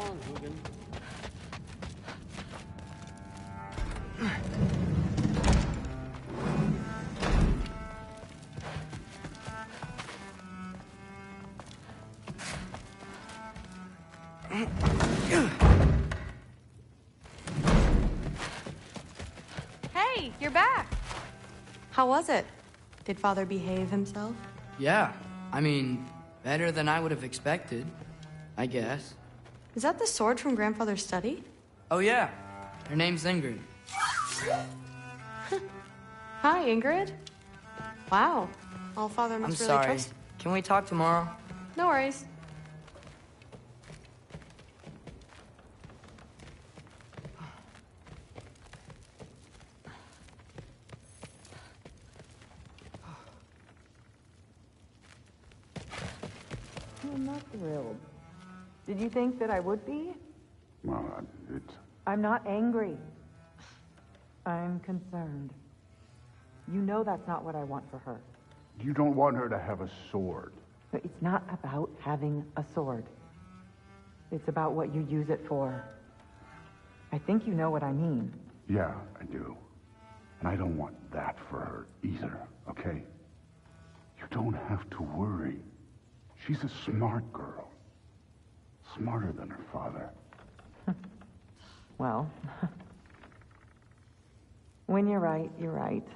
on, Hugin. Hey, you're back. How was it? Did Father behave himself? Yeah, I mean, better than I would have expected, I guess. Is that the sword from Grandfather's study? Oh yeah, her name's Ingrid. Hi, Ingrid. Wow. All Father I'm must really sorry. trust. Can we talk tomorrow? No worries. I'm not thrilled. Did you think that I would be? Well, I'm not angry. I'm concerned. You know that's not what I want for her. you don't want her to have a sword. But it's not about having a sword. It's about what you use it for. I think you know what I mean. Yeah, I do. And I don't want that for her either, okay? You don't have to worry. She's a smart girl. Smarter than her father. Well, when you're right, you're right.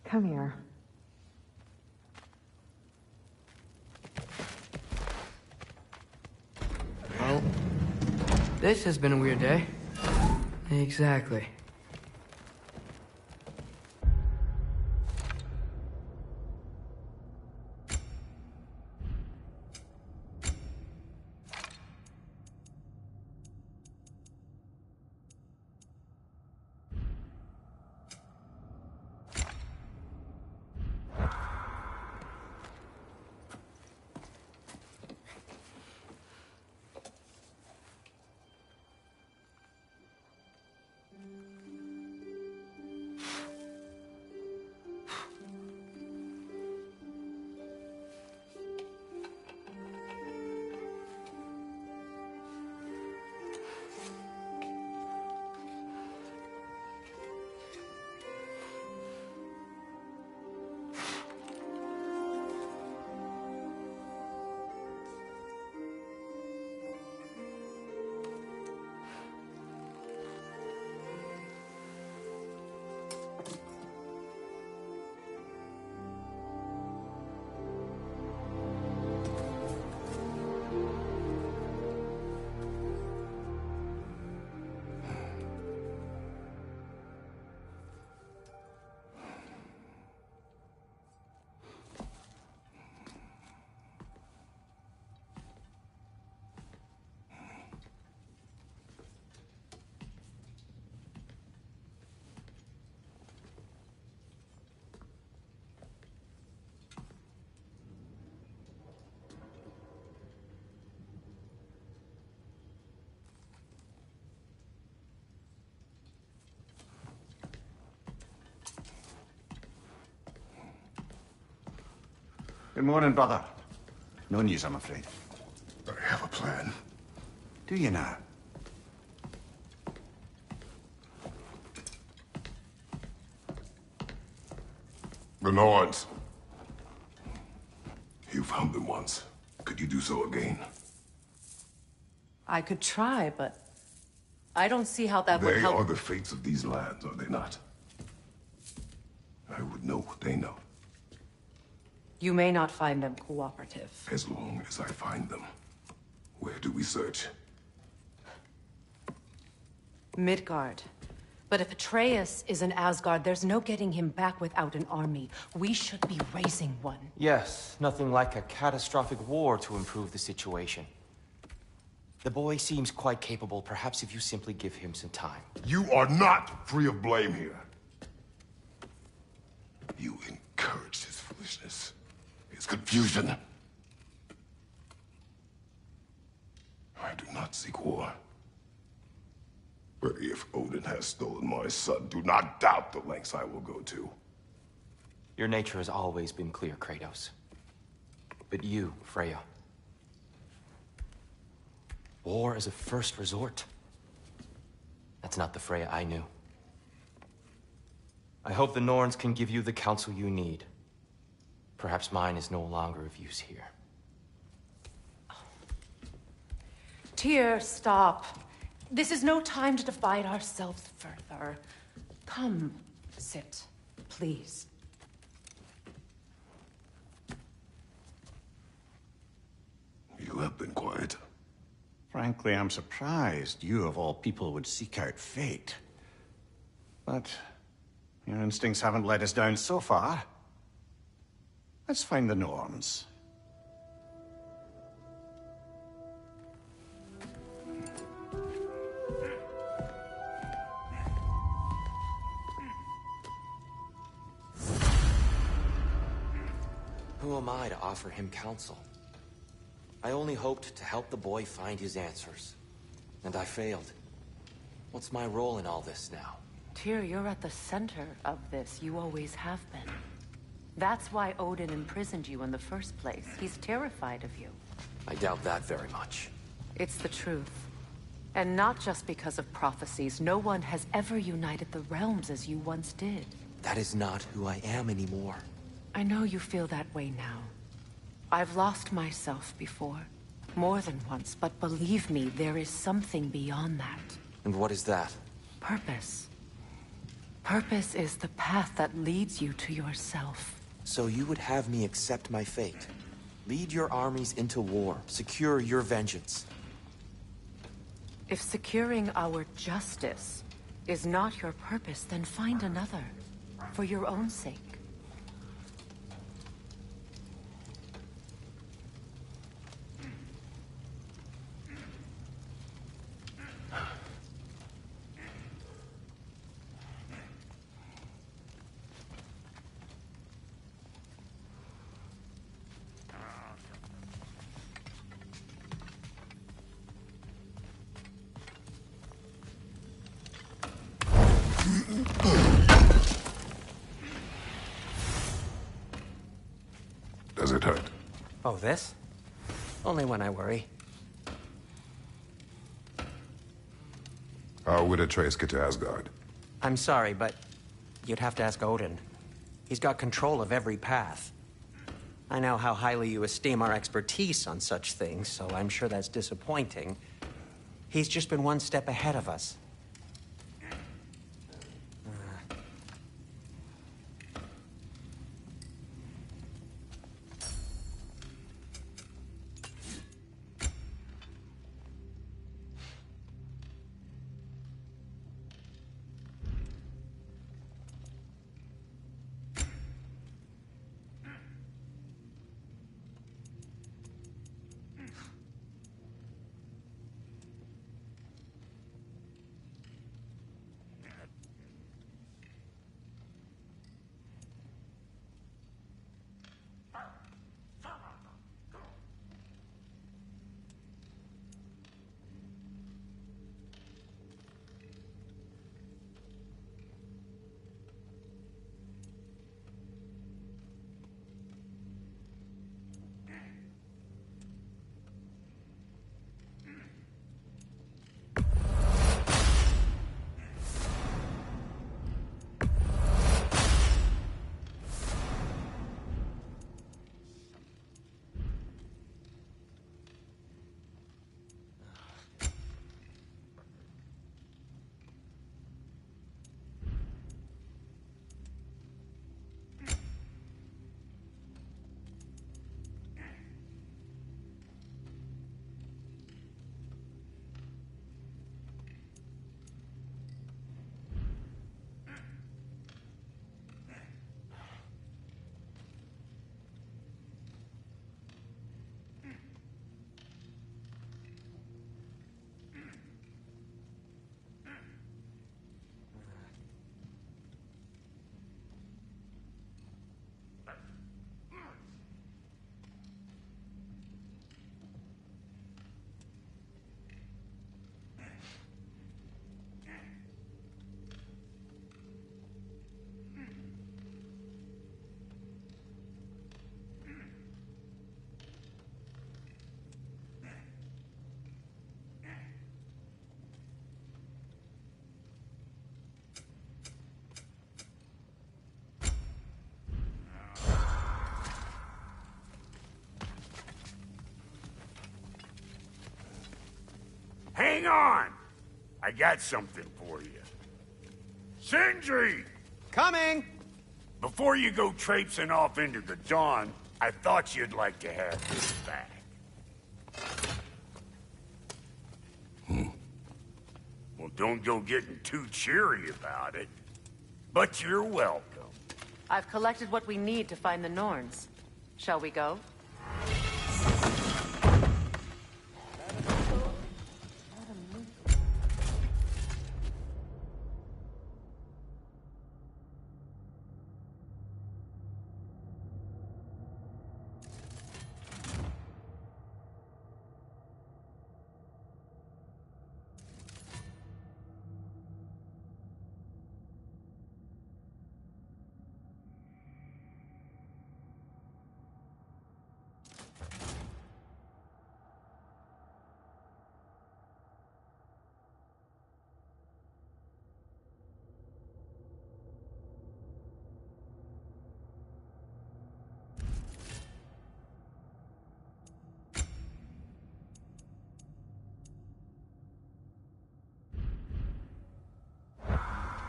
Come here. Well, this has been a weird day. Exactly. Good morning, brother. No news, I'm afraid. I have a plan. Do you now? The Norns. You found them once. Could you do so again? I could try, but I don't see how that would help. They are the fates of these lands, are they not? I would know what they know. You may not find them cooperative. As long as I find them. Where do we search? Midgard. But if Atreus is in Asgard, there's no getting him back without an army. We should be raising one. Yes, nothing like a catastrophic war to improve the situation. The boy seems quite capable. Perhaps if you simply give him some time. You are not free of blame here. You encouraged his foolishness. His confusion. I do not seek war. But if Odin has stolen my son, do not doubt the lengths I will go to. Your nature has always been clear, Kratos. But you, Freya. War as a first resort. That's not the Freya I knew. I hope the Norns can give you the counsel you need. Perhaps mine is no longer of use here. Tyr, stop. This is no time to divide ourselves further. Come, sit, please. You have been quiet. Frankly, I'm surprised you, of all people, would seek out fate. But your instincts haven't let us down so far. Let's find the Norns. Who am I to offer him counsel? I only hoped to help the boy find his answers. And I failed. What's my role in all this now? Tyr, you're at the center of this. You always have been. That's why Odin imprisoned you in the first place. He's terrified of you. I doubt that very much. It's the truth. And not just because of prophecies. No one has ever united the realms as you once did. That is not who I am anymore. I know you feel that way now. I've lost myself before. More than once, but believe me, there is something beyond that. And what is that? Purpose. Purpose is the path that leads you to yourself. So you would have me accept my fate? Lead your armies into war, secure your vengeance. If securing our justice is not your purpose, then find another. For your own sake. Does it hurt? Oh, this? Only when I worry. How would Atreus get to Asgard? I'm sorry, but you'd have to ask Odin. He's got control of every path. I know how highly you esteem our expertise on such things, so I'm sure that's disappointing. He's just been one step ahead of us. hang on! I got something for you. Sindri! Coming! Before you go traipsing off into the dawn, I thought you'd like to have this back. Well, don't go getting too cheery about it. But you're welcome. I've collected what we need to find the Norns. Shall we go?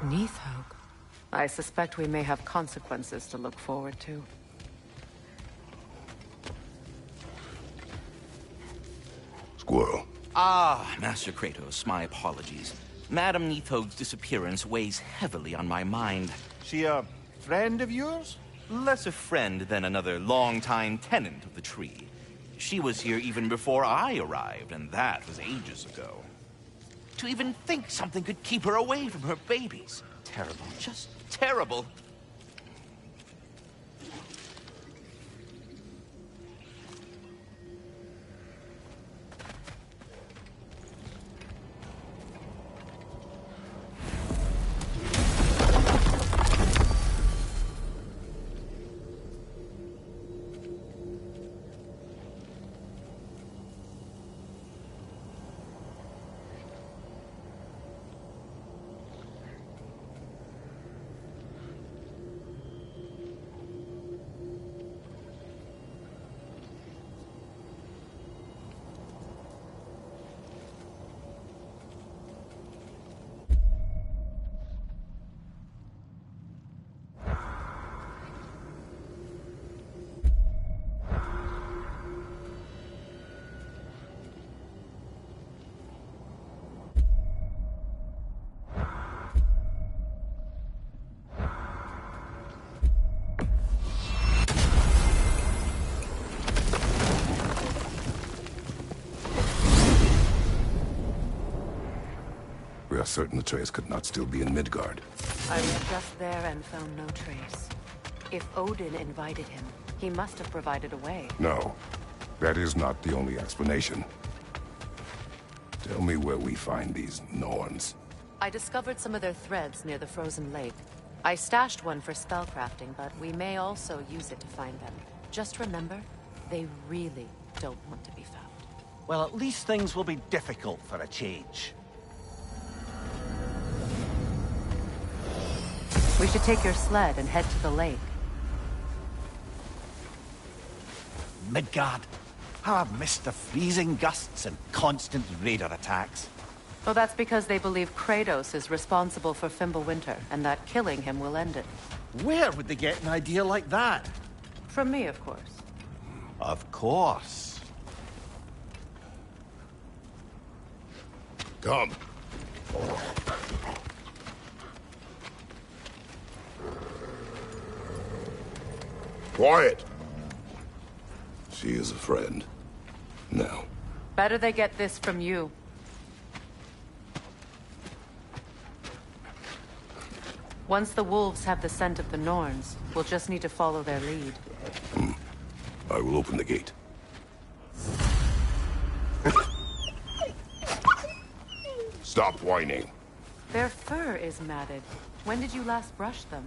Neathog. I suspect we may have consequences to look forward to. Squirrel. Ah, Master Kratos, my apologies. Madame Neathog's disappearance weighs heavily on my mind. She a friend of yours? Less a friend than another longtime tenant of the tree. She was here even before I arrived, and that was ages ago. To even think something could keep her away from her babies. Terrible, just terrible. We are certain the trace could not still be in Midgard. I was just there and found no trace. If Odin invited him, he must have provided a way. No, that is not the only explanation. Tell me where we find these Norns. I discovered some of their threads near the frozen lake. I stashed one for spellcrafting, but we may also use it to find them. Just remember, they really don't want to be found. Well, at least things will be difficult for a change. We should take your sled and head to the lake. Midgard. How I've missed the freezing gusts and constant raider attacks. Well, that's because they believe Kratos is responsible for Fimbulwinter, and that killing him will end it. Where would they get an idea like that? From me, of course. Of course. Come. Quiet. She is a friend. Now. Better they get this from you. Once the wolves have the scent of the Norns, we'll just need to follow their lead. I will open the gate. Stop whining. Their fur is matted. When did you last brush them?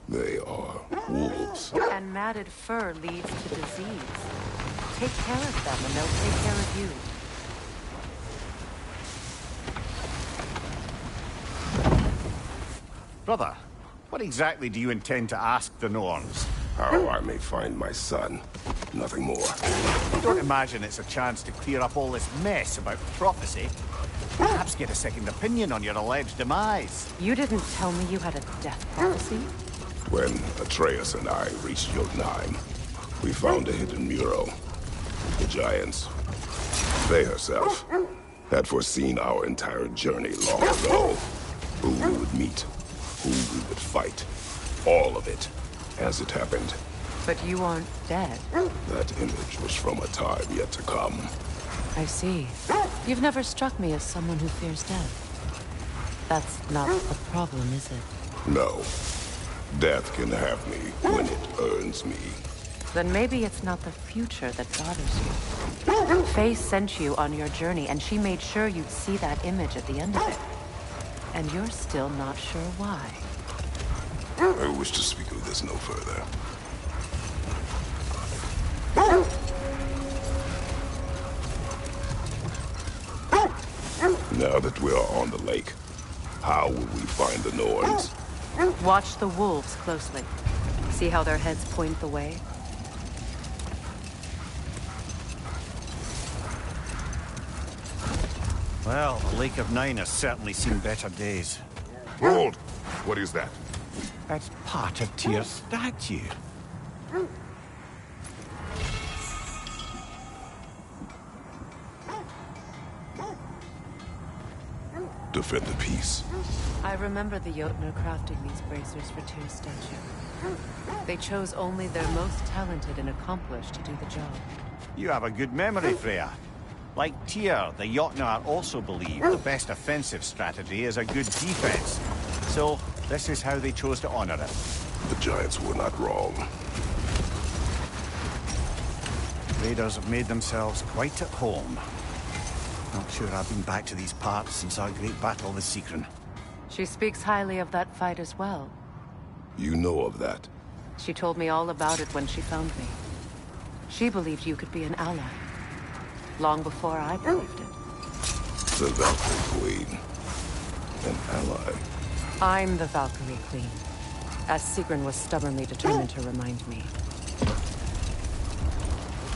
They are wolves. And matted fur leads to disease. Take care of them and they'll take care of you. Brother, what exactly do you intend to ask the Norns? How I may find my son. Nothing more. I don't imagine it's a chance to clear up all this mess about prophecy. Perhaps get a second opinion on your alleged demise. You didn't tell me you had a death prophecy? When Atreus and I reached Jotunheim, we found a hidden mural. The Giants, they herself, had foreseen our entire journey long ago. Who we would meet, who we would fight. All of it, as it happened. But you aren't dead. That image was from a time yet to come. I see. You've never struck me as someone who fears death. That's not the problem, is it? No. Death can have me when it earns me. Then maybe it's not the future that bothers you. Faye sent you on your journey, and she made sure you'd see that image at the end of it. And you're still not sure why. I wish to speak of this no further. Now that we are on the lake, how will we find the Norns? Watch the wolves closely. See how their heads point the way? Well, the Lake of Nine has certainly seen better days. Hold! What is that? That's part of Tyr's statue. Defend the peace. I remember the Jotnar crafting these bracers for Tyr's statue. They chose only their most talented and accomplished to do the job. You have a good memory, Freya. Like Tyr, the Jotnar also believe the best offensive strategy is a good defense. So, this is how they chose to honor it. The Giants were not wrong. Raiders have made themselves quite at home. Not sure I've been back to these parts since our great battle with Sigrun. She speaks highly of that fight as well. You know of that? She told me all about it when she found me. She believed you could be an ally. Long before I believed it. The Valkyrie Queen. An ally. I'm the Valkyrie Queen. As Sigrun was stubbornly determined to remind me.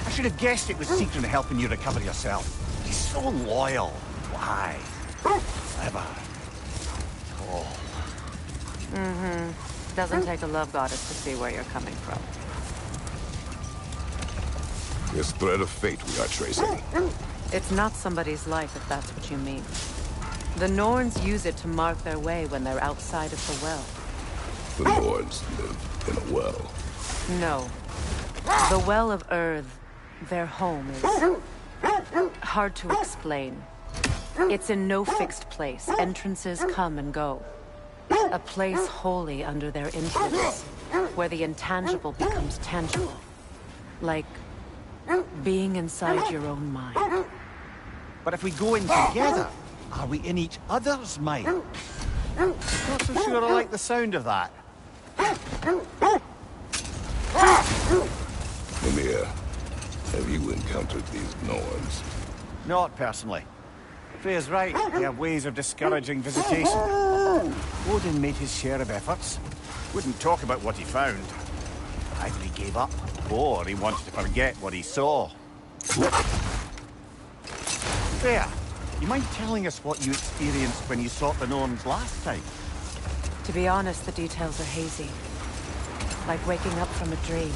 I should have guessed it was Sigrun helping you recover yourself. He's so loyal. Why? Clever. Tall. Mm-hmm. Doesn't take a love goddess to see where you're coming from. This thread of fate we are tracing. It's not somebody's life, if that's what you mean. The Norns use it to mark their way when they're outside of the well. The Norns live in a well. No. The Well of Earth, their home, is hard to explain. It's in no fixed place. Entrances come and go. A place wholly under their influence, where the intangible becomes tangible. Like being inside your own mind. But if we go in together, are we in each other's mind? Not so sure I like the sound of that. Mimir, have you encountered these Norns? Not personally. Freya's right, they have ways of discouraging visitation. Odin made his share of efforts. Wouldn't talk about what he found. Either he gave up, or he wanted to forget what he saw. Freya, you mind telling us what you experienced when you sought the Norns last time? To be honest, the details are hazy. Like waking up from a dream.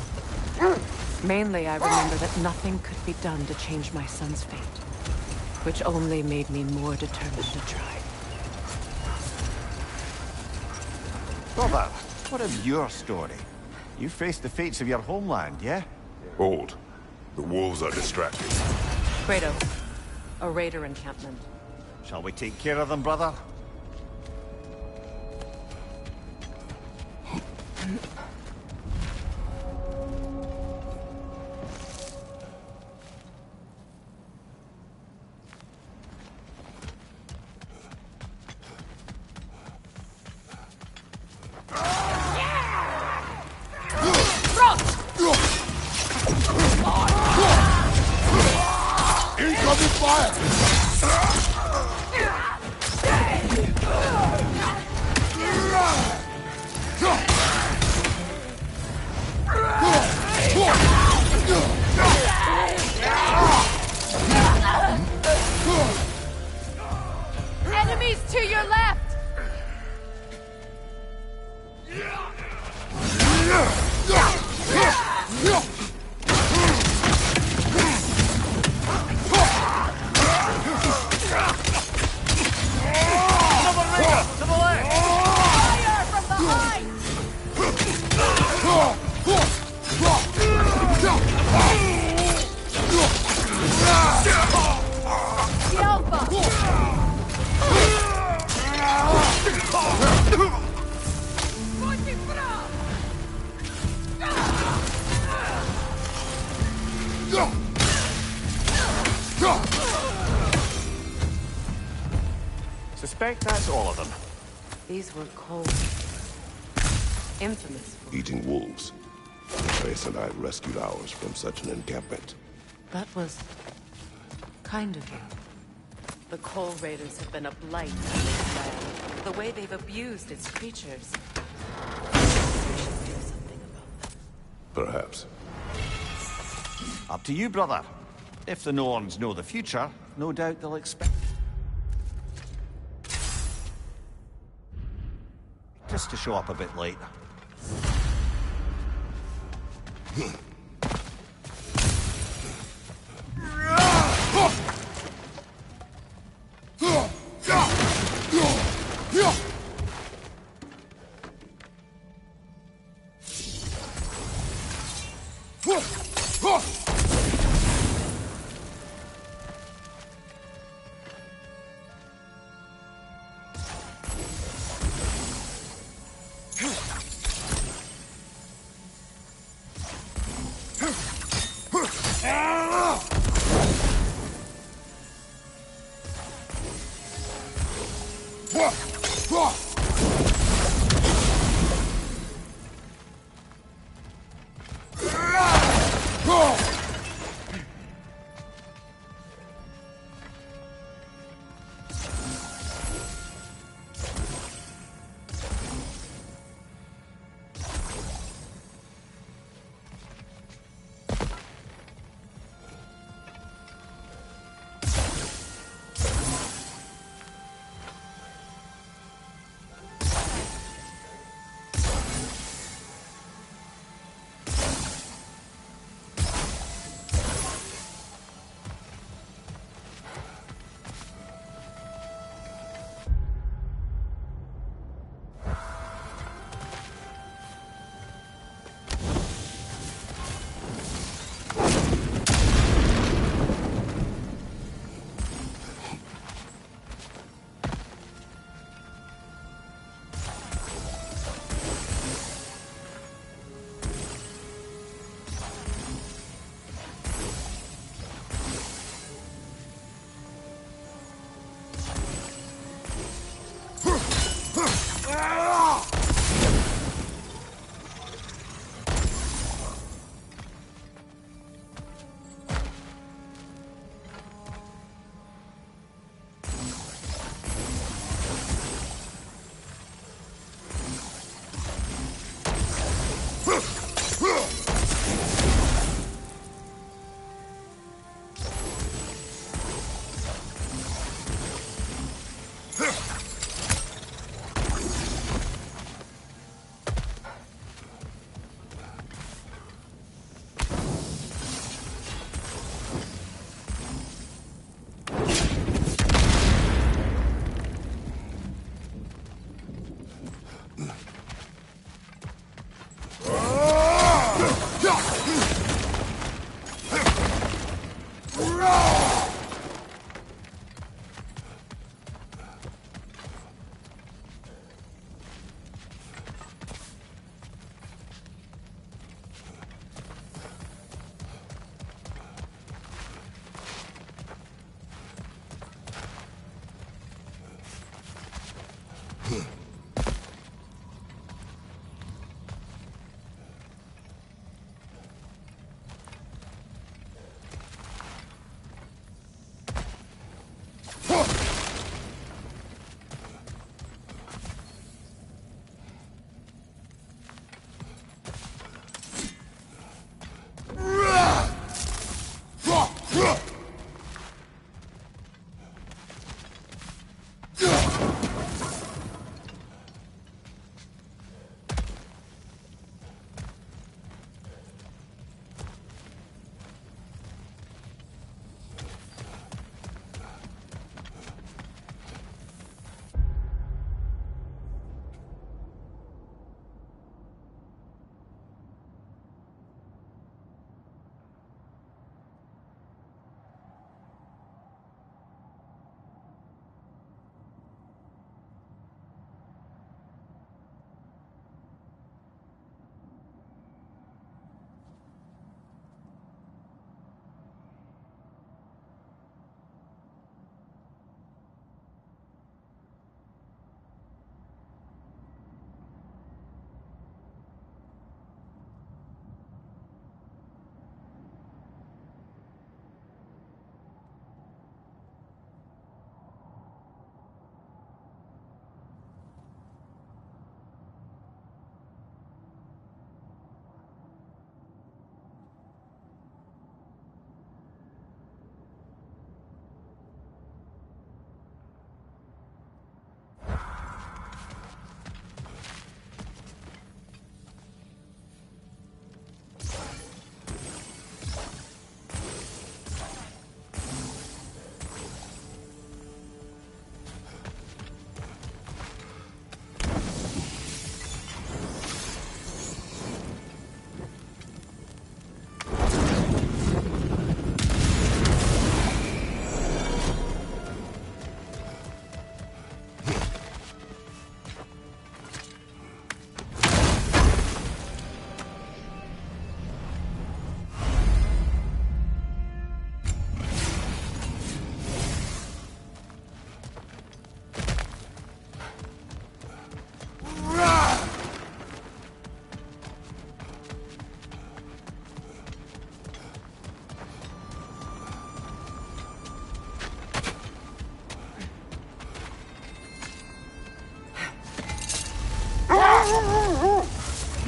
Mainly, I remember that nothing could be done to change my son's fate. Which only made me more determined to try. Brother, what of your story? You faced the fates of your homeland, yeah? Hold. The wolves are distracted. Kratos, a raider encampment. Shall we take care of them, brother? Incoming fire! suspect that's all of them. These were cold. Infamous. Eating wolves. Atreus and I rescued ours from such an encampment. That was kind of you. The Coal Raiders have been a blight on this land. The way they've abused its creatures. We should do something about them. Perhaps. Up to you, brother. If the Norns know the future, no doubt they'll expect... just to show up a bit late.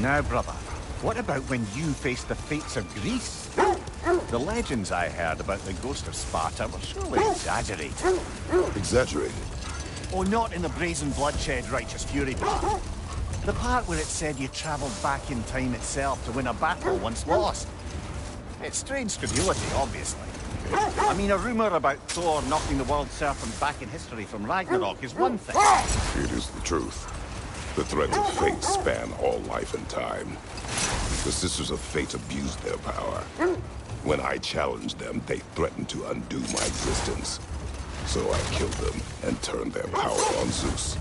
Now, brother, what about when you faced the fates of Greece? The legends I heard about the ghost of Sparta were surely exaggerated. Exaggerated? Oh, not in the brazen bloodshed righteous fury part. The part where it said you travelled back in time itself to win a battle once lost. It's strange credulity, obviously. I mean, a rumour about Thor knocking the world serpent back in history from Ragnarok is one thing. It is the truth. The threads of fate span all life and time. The Sisters of Fate abused their power. When I challenged them, they threatened to undo my existence. So I killed them and turned their power on Zeus.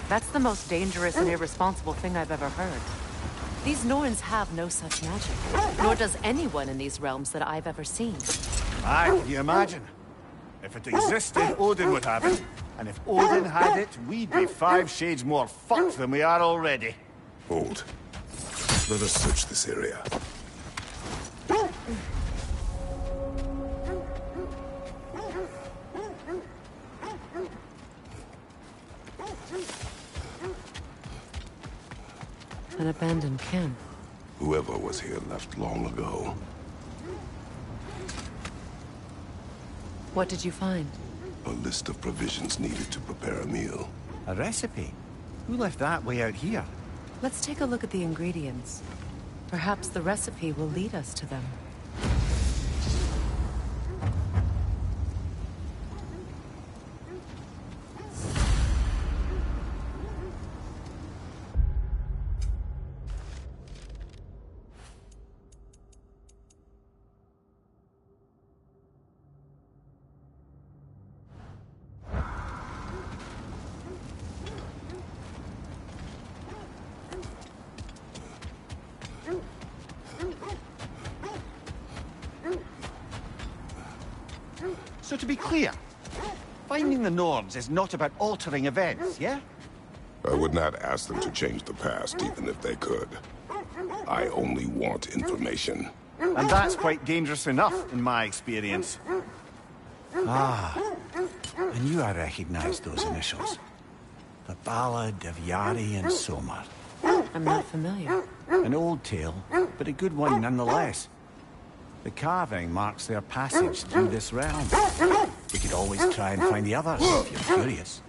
That's the most dangerous and irresponsible thing I've ever heard. These Norns have no such magic, nor does anyone in these realms that I've ever seen. Aye, can you imagine? If it existed, Odin would have it. And if Odin had it, we'd be 5 shades more fucked than we are already. Hold. Let us search this area. An abandoned camp. Whoever was here left long ago. What did you find? A list of provisions needed to prepare a meal. A recipe? Who left that way out here? Let's take a look at the ingredients. Perhaps the recipe will lead us to them. So to be clear, finding the Norns is not about altering events, yeah? I would not ask them to change the past, even if they could. I only want information. And that's quite dangerous enough, in my experience. Ah, I knew I recognized those initials. The Ballad of Yari and Somar. I'm not familiar. An old tale, but a good one nonetheless. The carving marks their passage through this realm. We could always try and find the others, if you're curious.